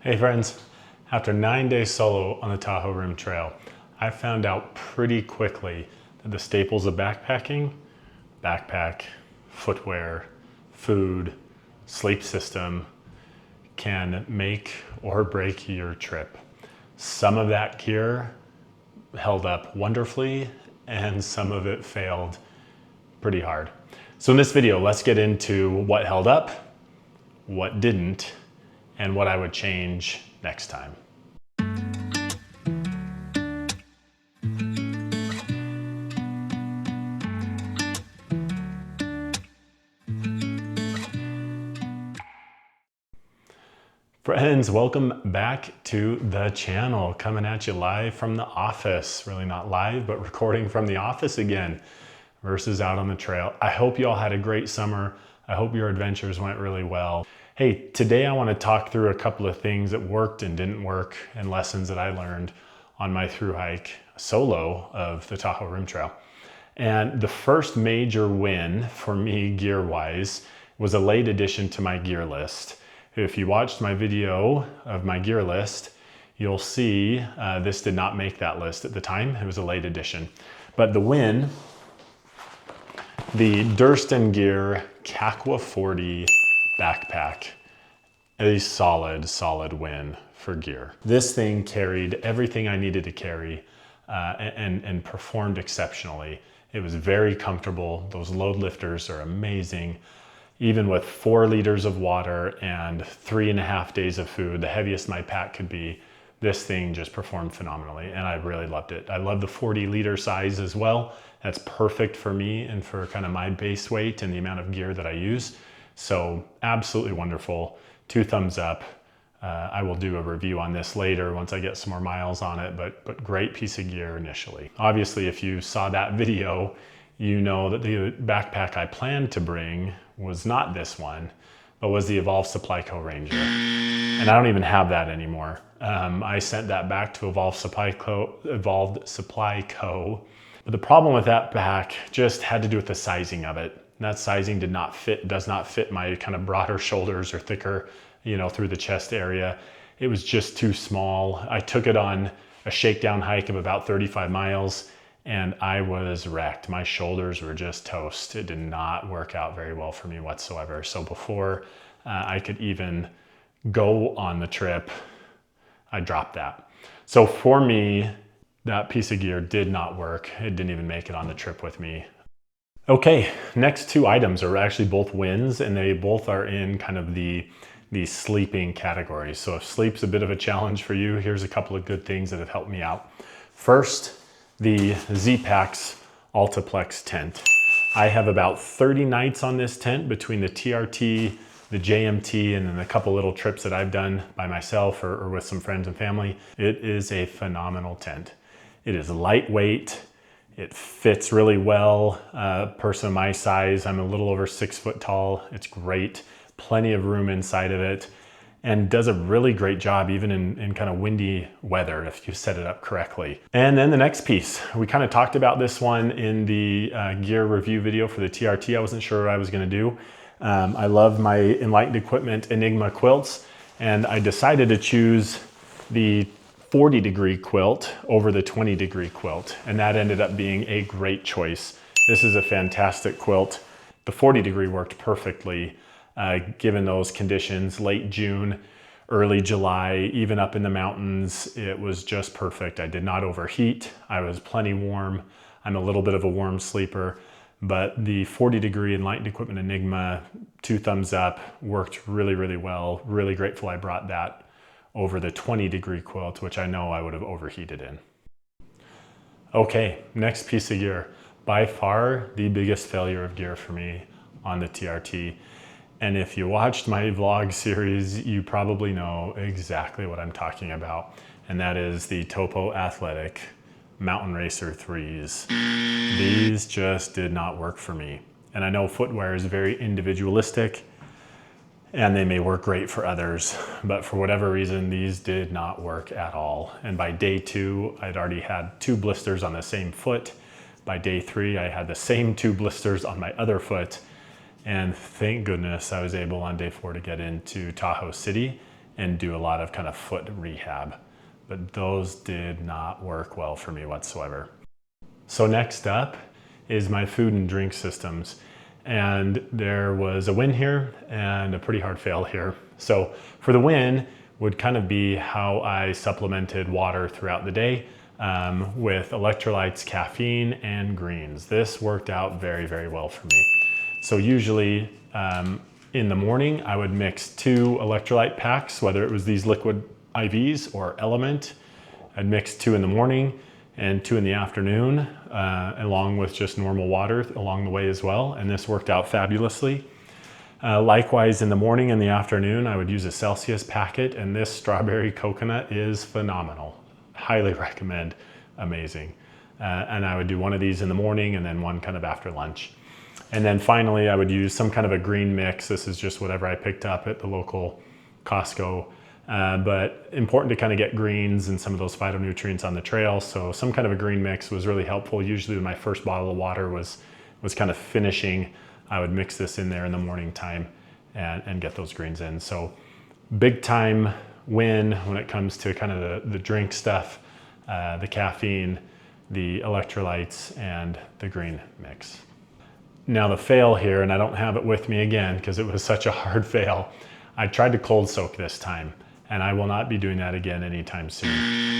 Hey friends, after 9 days solo on the Tahoe Rim Trail, I found out pretty quickly that the staples of backpacking, backpack, footwear, food, sleep system, can make or break your trip. Some of that gear held up wonderfully and some of it failed pretty hard. So in this video, let's get into what held up, what didn't, and what I would change next time. Friends, welcome back to the channel. Coming at you live from the office. Really not live, but recording from the office again versus out on the trail. I hope you all had a great summer. I hope your adventures went really well. Hey, today I want to talk through a couple of things that worked and didn't work and lessons that I learned on my thru hike solo of the Tahoe Rim Trail. And the first major win for me gear-wise was a late addition to my gear list. If you watched my video of my gear list, you'll see this did not make that list at the time. It was a late addition. But the win, the Durston Gear Kakawa 40 backpack, a solid win for gear. This thing carried everything I needed to carry and performed exceptionally. It was very comfortable. Those load lifters are amazing. Even with 4 liters of water and 3.5 days of food, the heaviest my pack could be, this thing just performed phenomenally and I really loved it. I love the 40-liter size as well. That's perfect for me and for kind of my base weight and the amount of gear that I use. So absolutely wonderful. 2 thumbs up. I will do a review on this later once I get some more miles on it, but great piece of gear initially. Obviously, if you saw that video, you know that the backpack I planned to bring was not this one, but was the Evolve Supply Co. Ranger. And I don't even have that anymore. I sent that back to Evolved Supply Co. But the problem with that pack just had to do with the sizing of it. That sizing does not fit my kind of broader shoulders or thicker, through the chest area. It was just too small. I took it on a shakedown hike of about 35 miles and I was wrecked. My shoulders were just toast. It did not work out very well for me whatsoever. So before I could even go on the trip, I dropped that. So for me, that piece of gear did not work. It didn't even make it on the trip with me. Okay, next 2 items are actually both wins and they both are in kind of the sleeping category. So if sleep's a bit of a challenge for you, here's a couple of good things that have helped me out. First, the Zpacks Altaplex tent. I have about 30 nights on this tent between the TRT, the JMT, and then a couple little trips that I've done by myself or with some friends and family. It is a phenomenal tent. It is lightweight. It fits really well. Person my size, I'm a little over 6 foot tall. It's great. Plenty of room inside of it and does a really great job even in kind of windy weather if you set it up correctly. And then the next piece, we kind of talked about this one in the gear review video for the TRT. I wasn't sure what I was going to do. I love my Enlightened Equipment Enigma quilts and I decided to choose the 40-degree quilt over the 20-degree quilt, and that ended up being a great choice. This is a fantastic quilt. The 40-degree worked perfectly given those conditions. Late June, early July, even up in the mountains, it was just perfect. I did not overheat. I was plenty warm. I'm a little bit of a warm sleeper, but the 40-degree Enlightened Equipment Enigma, 2 thumbs up, worked really well. Really grateful I brought that over the 20-degree quilt, which I know I would have overheated in. Okay, next piece of gear. By far the biggest failure of gear for me on the TRT. And if you watched my vlog series, you probably know exactly what I'm talking about. And that is the Topo Athletic Mountain Racer 3s. These just did not work for me. And I know footwear is very individualistic and they may work great for others, but for whatever reason, these did not work at all. And by day 2, I'd already had 2 blisters on the same foot. By day 3, I had the same 2 blisters on my other foot. And thank goodness I was able on day 4 to get into Tahoe City and do a lot of kind of foot rehab. But those did not work well for me whatsoever. So next up is my food and drink systems. And there was a win here and a pretty hard fail here. So for the win would kind of be how I supplemented water throughout the day with electrolytes, caffeine, and greens. This worked out very, very well for me. So usually in the morning, I would mix 2 electrolyte packs, whether it was these liquid IVs or Element. I'd mix 2 in the morning and 2 in the afternoon, along with just normal water along the way as well. And this worked out fabulously. Likewise, in the morning and the afternoon, I would use a Celsius packet, and this strawberry coconut is phenomenal. Highly recommend, amazing. And I would do one of these in the morning and then one kind of after lunch. And then finally, I would use some kind of a green mix. This is just whatever I picked up at the local Costco. But important to kind of get greens and some of those phytonutrients on the trail. So some kind of a green mix was really helpful. Usually when my first bottle of water was kind of finishing, I would mix this in there in the morning time and get those greens in. So big time win when it comes to kind of the drink stuff, the caffeine, the electrolytes, and the green mix. Now the fail here, and I don't have it with me again because it was such a hard fail. I tried to cold soak this time, and I will not be doing that again anytime soon.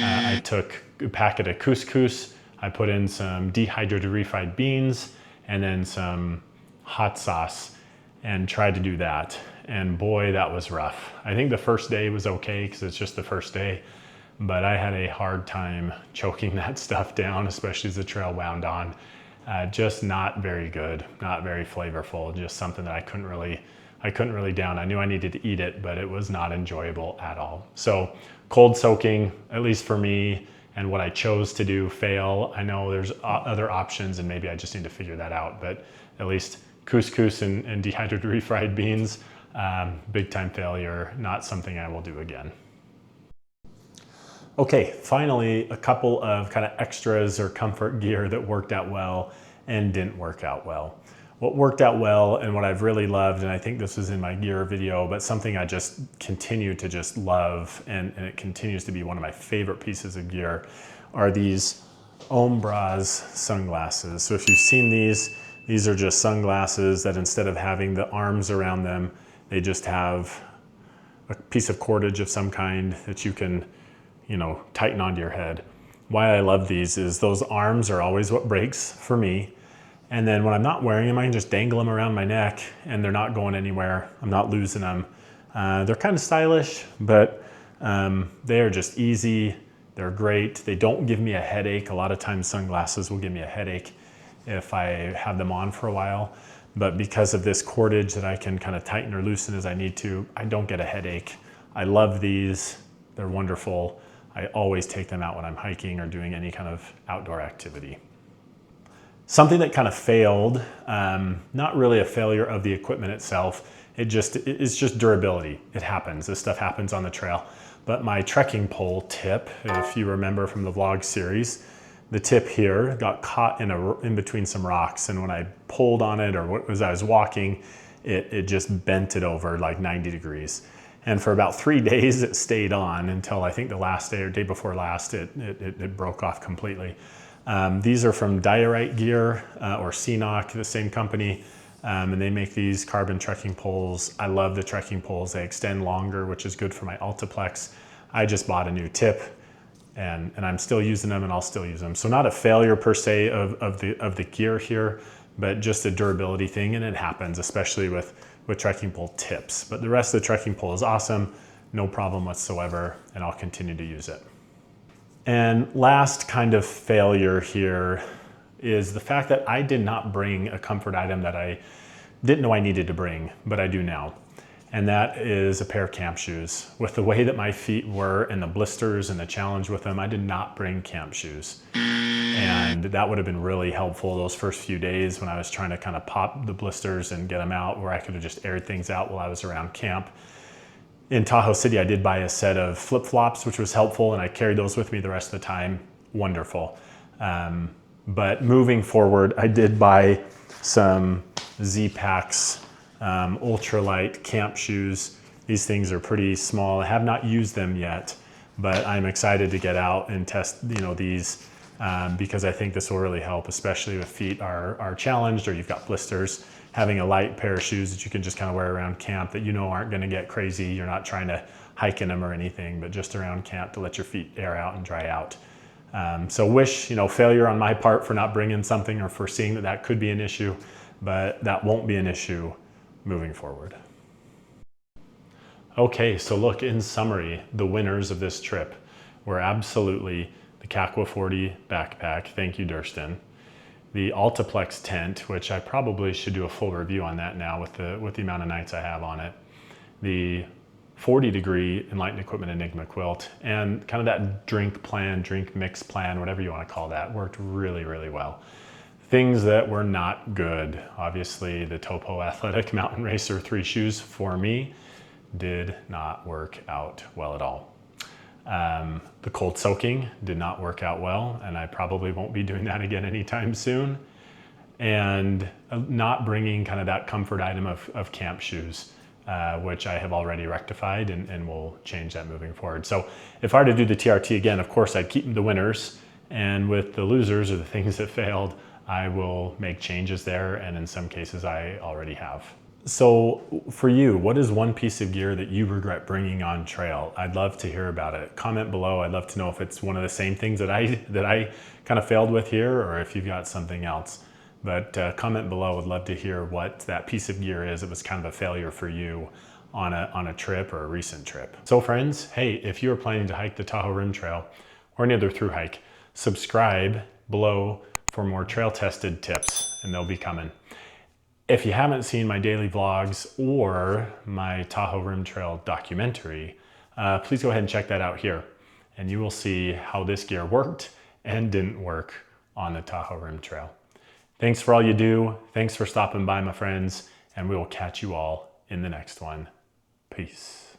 I took a packet of couscous, I put in some dehydrated refried beans, and then some hot sauce, and tried to do that. And boy, that was rough. I think the first day was okay because it's just the first day, but I had a hard time choking that stuff down, especially as the trail wound on. Just not very good, not very flavorful, just something that I couldn't really down. I knew I needed to eat it, but it was not enjoyable at all. So cold soaking, at least for me, and what I chose to do, fail. I know there's other options and maybe I just need to figure that out, but at least couscous and dehydrated refried beans, big time failure, not something I will do again. Okay, finally, a couple of kind of extras or comfort gear that worked out well and didn't work out well. What worked out well and what I've really loved, and I think this was in my gear video, but something I just continue to just love, and it continues to be one of my favorite pieces of gear, are these Ombraz sunglasses. So if you've seen these are just sunglasses that instead of having the arms around them, they just have a piece of cordage of some kind that you can, tighten onto your head. Why I love these is those arms are always what breaks for me. And then when I'm not wearing them, I can just dangle them around my neck and they're not going anywhere. I'm not losing them. They're kind of stylish, but they are just easy. They're great. They don't give me a headache. A lot of times sunglasses will give me a headache if I have them on for a while. But because of this cordage that I can kind of tighten or loosen as I need to, I don't get a headache. I love these. They're wonderful. I always take them out when I'm hiking or doing any kind of outdoor activity. Something that kind of failed, not really a failure of the equipment itself, it's just durability. It happens, this stuff happens on the trail. But my trekking pole tip, if you remember from the vlog series, the tip here got caught in between some rocks, and when I pulled on it or as I was walking, it just bent it over like 90 degrees. And for about 3 days it stayed on until I think the last day or day before last, it broke off completely. These are from Diorite Gear or CNOC, the same company, and they make these carbon trekking poles. I love the trekking poles. They extend longer, which is good for my Altaplex. I just bought a new tip and I'm still using them, and I'll still use them. So not a failure per se of the gear here, but just a durability thing, and it happens, especially with trekking pole tips. But the rest of the trekking pole is awesome, no problem whatsoever, and I'll continue to use it. And last kind of failure here is the fact that I did not bring a comfort item that I didn't know I needed to bring, but I do now. And that is a pair of camp shoes. With the way that my feet were and the blisters and the challenge with them, I did not bring camp shoes. And that would have been really helpful those first few days when I was trying to kind of pop the blisters and get them out, where I could have just aired things out while I was around camp. In Tahoe City, I did buy a set of flip-flops, which was helpful, and I carried those with me the rest of the time. Wonderful. But moving forward, I did buy some Zpacks ultralight camp shoes. These things are pretty small. I have not used them yet, but I'm excited to get out and test, these because I think this will really help, especially if feet are challenged or you've got blisters. Having a light pair of shoes that you can just kind of wear around camp that aren't going to get crazy. You're not trying to hike in them or anything, but just around camp to let your feet air out and dry out. So failure on my part for not bringing something or for seeing that could be an issue, but that won't be an issue moving forward. Okay, so look, in summary, the winners of this trip were absolutely the Kakawa 40 backpack, thank you Durston, the Altaplex tent, which I probably should do a full review on that now with the amount of nights I have on it, the 40-degree Enlightened Equipment Enigma quilt, and kind of that drink mix plan, whatever you want to call that, worked really, really well. Things that were not good, obviously the Topo Athletic Mountain Racer 3 shoes for me did not work out well at all. The cold soaking did not work out well, and I probably won't be doing that again anytime soon. And not bringing kind of that comfort item of camp shoes, which I have already rectified and will change that moving forward. So if I were to do the TRT again, of course I'd keep the winners, and with the losers or the things that failed, I will make changes there, and in some cases I already have. So for you, what is one piece of gear that you regret bringing on trail? I'd love to hear about it. Comment below. I'd love to know if it's one of the same things that I kind of failed with here, or if you've got something else. But comment below. I'd love to hear what that piece of gear is that was kind of a failure for you on a trip or a recent trip. So friends, hey, if you're planning to hike the Tahoe Rim Trail or any other thru hike, subscribe below for more trail tested tips, and they'll be coming. If you haven't seen my daily vlogs or my Tahoe Rim Trail documentary, please go ahead and check that out here, and you will see how this gear worked and didn't work on the Tahoe Rim Trail. Thanks for all you do. Thanks for stopping by, my friends, and we will catch you all in the next one. Peace.